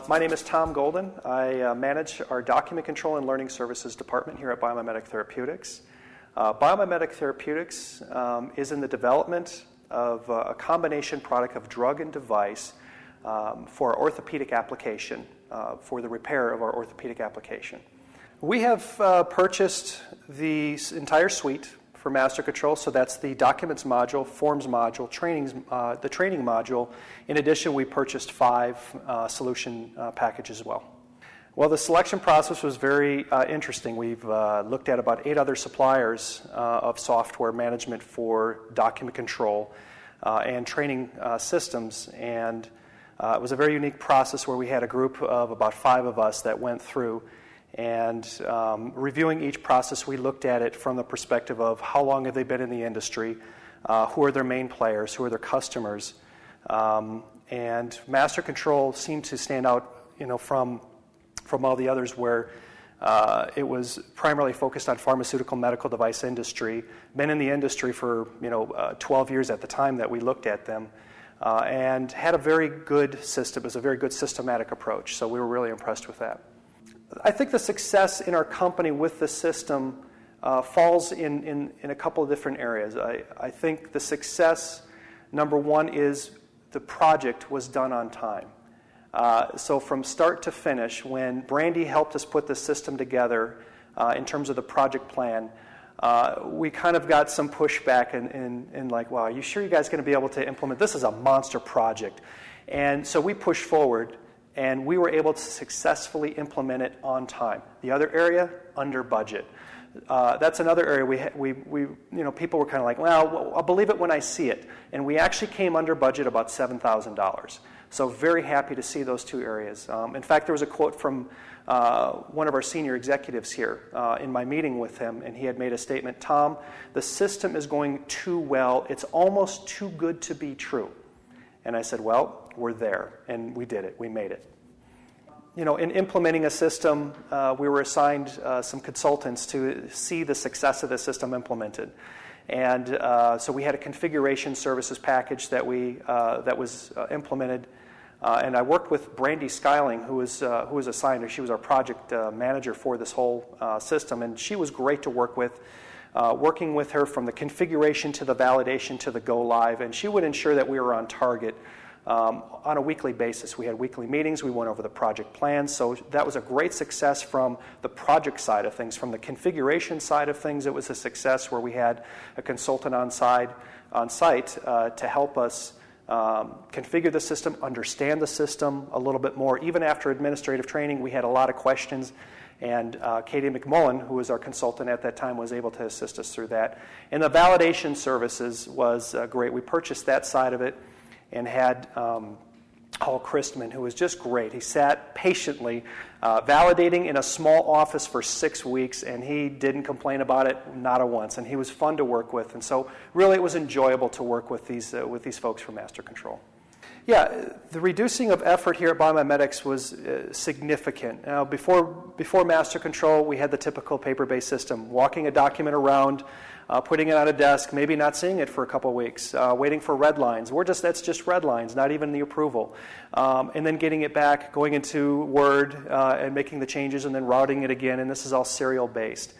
My name is Tom Golden. I manage our Document Control and Learning Services department here at BioMimetic Therapeutics. BioMimetic Therapeutics is in the development of a combination product of drug and device for our orthopedic application, for the repair of our orthopedic application. We have purchased the entire suite for Master Control, so that's the documents module, forms module, the training module. In addition, we purchased 5 solution packages as well. Well, the selection process was very interesting. We've looked at about 8 other suppliers of software management for document control and training systems, and it was a very unique process where we had a group of about 5 of us that went through. And reviewing each process, we looked at it from the perspective of how long have they been in the industry, who are their main players, who are their customers. And Master Control seemed to stand out, from all the others, where it was primarily focused on pharmaceutical medical device industry, been in the industry for 12 years at the time that we looked at them, and had a very good system. It was a very good systematic approach, so we were really impressed with that. I think the success in our company with the system falls in a couple of different areas. I think the success, number one, is the project was done on time. So from start to finish, when Brandy helped us put the system together in terms of the project plan, we kind of got some pushback and like, wow, are you sure you guys are going to be able to implement? This is a monster project. And so we pushed forward, and we were able to successfully implement it on time. The other area, under budget. That's another area we people were kind of like, well, I'll believe it when I see it. And we actually came under budget about $7,000. So very happy to see those 2 areas. In fact, there was a quote from one of our senior executives here in my meeting with him, and he had made a statement, "Tom, the system is going too well. It's almost too good to be true." And I said, well, we're there, and we did it. We made it. In implementing a system, we were assigned some consultants to see the success of the system implemented. And so we had a configuration services package that was implemented. And I worked with Brandy Skyling, who was assigned. She was our project manager for this whole system, and she was great to work with. Working with her from the configuration to the validation to the go live, and she would ensure that we were on target on a weekly basis. We had weekly meetings. We went over the project plans, so that was a great success from the project side of things. From the configuration side of things, it was a success where we had a consultant on site to help us configure the system, understand the system a little bit more. Even after administrative training, we had a lot of questions. And Katie McMullen, who was our consultant at that time, was able to assist us through that. And the validation services was great. We purchased that side of it and had Paul Christman, who was just great. He sat patiently validating in a small office for 6 weeks, and he didn't complain about it, not a once. And he was fun to work with. And so really it was enjoyable to work with these folks from Master Control. Yeah, the reducing of effort here at BioMimetics was significant. Now, before Master Control, we had the typical paper-based system, walking a document around, putting it on a desk, maybe not seeing it for a couple of weeks, waiting for red lines. That's just red lines, not even the approval. And then getting it back, going into Word and making the changes and then routing it again, and this is all serial-based.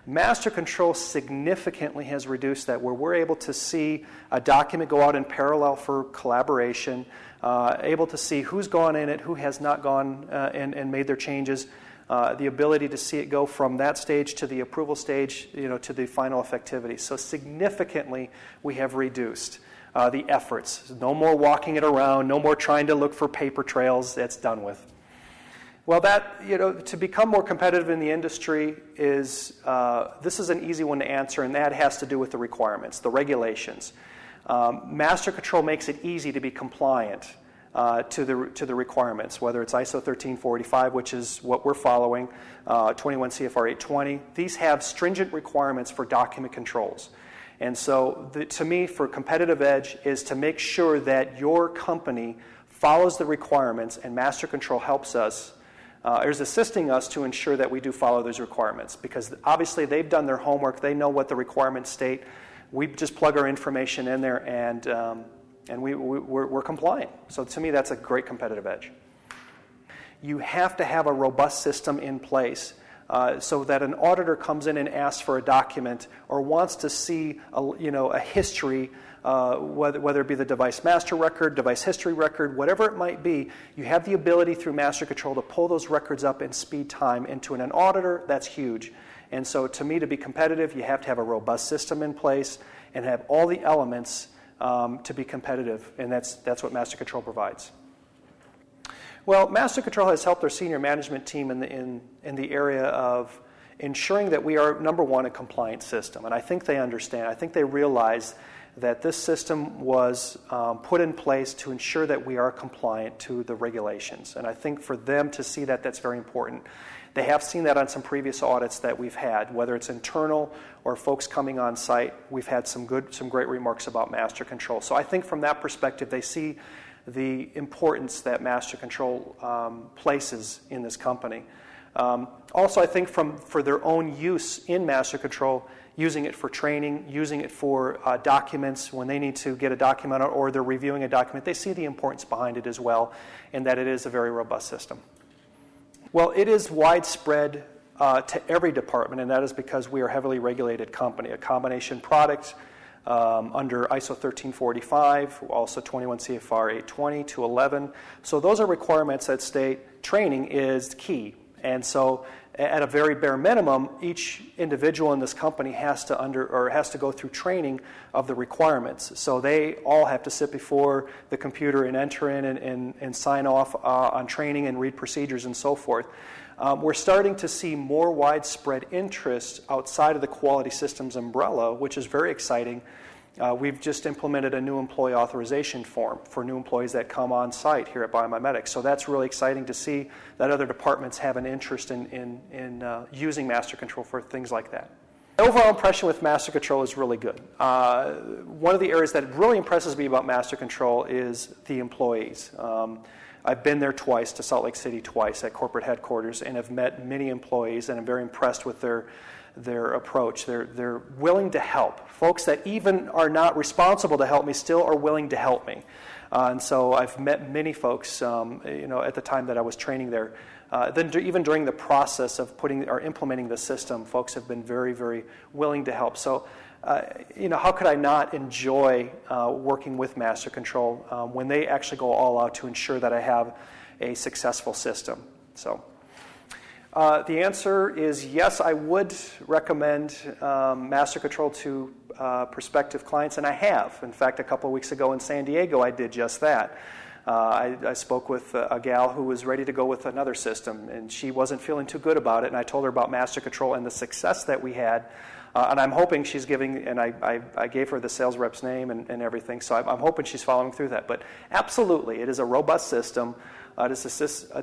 Master Control significantly has reduced that, where we're able to see a document go out in parallel for collaboration, able to see who's gone in it, who has not gone and made their changes, the ability to see it go from that stage to the approval stage, to the final effectivity. So significantly, we have reduced the efforts. No more walking it around, no more trying to look for paper trails. That's done with. Well, to become more competitive in the industry this is an easy one to answer, and that has to do with the requirements, the regulations. Master Control makes it easy to be compliant to the requirements, whether it's ISO 13485, which is what we're following, 21 CFR 820. These have stringent requirements for document controls. And so to me, for competitive edge is to make sure that your company follows the requirements, and Master Control helps us is assisting us to ensure that we do follow those requirements, because obviously they've done their homework. They know what the requirements state. We just plug our information in there, and we're compliant. So to me, that's a great competitive edge. you have to have a robust system in place so that an auditor comes in and asks for a document or wants to see a history, whether it be the device master record, device history record, whatever it might be. You have the ability through Master Control to pull those records up in speed time into an auditor. That's huge. And so to me, to be competitive, you have to have a robust system in place and have all the elements to be competitive, and that's what Master Control provides. Well, Master Control has helped our senior management team in the area of ensuring that we are, number one, a compliant system. And I think they understand. I think they realize that this system was put in place to ensure that we are compliant to the regulations. And I think for them to see that, that's very important. They have seen that on some previous audits that we've had, whether it's internal or folks coming on site. We've had some great remarks about Master Control. So I think from that perspective, they see the importance that Master Control places in this company. Also, I think for their own use in Master Control, using it for training, using it for documents when they need to get a document or they're reviewing a document, they see the importance behind it as well, and that it is a very robust system. Well, it is widespread to every department, and that is because we are a heavily regulated company, a combination product under ISO 1345, also 21 CFR 820 to 11. So those are requirements that state training is key. And so at a very bare minimum, each individual in this company has to go through training of the requirements. So they all have to sit before the computer and enter in and sign off on training and read procedures and so forth. We're starting to see more widespread interest outside of the quality systems umbrella, which is very exciting. We've just implemented a new employee authorization form for new employees that come on site here at BioMimetic. So that's really exciting to see that other departments have an interest in using Master Control for things like that. The overall impression with Master Control is really good. One of the areas that really impresses me about Master Control is the employees. I've been there twice, to Salt Lake City twice at corporate headquarters, and have met many employees, and I'm very impressed with their approach. They're willing to help. Folks that even are not responsible to help me still are willing to help me. And so I've met many folks, at the time that I was training there. Then even during the process of implementing the system, folks have been very, very willing to help. So, how could I not enjoy working with Master Control when they actually go all out to ensure that I have a successful system? So. The answer is yes, I would recommend Master Control to prospective clients, and I have. In fact, a couple of weeks ago in San Diego, I did just that. I spoke with a gal who was ready to go with another system, and she wasn't feeling too good about it, and I told her about Master Control and the success that we had, and I'm hoping she's giving, and I gave her the sales rep's name and everything, so I'm hoping she's following through that. But absolutely, it is a robust system. It's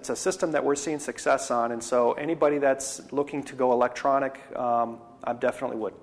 a system that we're seeing success on, and so anybody that's looking to go electronic, I definitely would.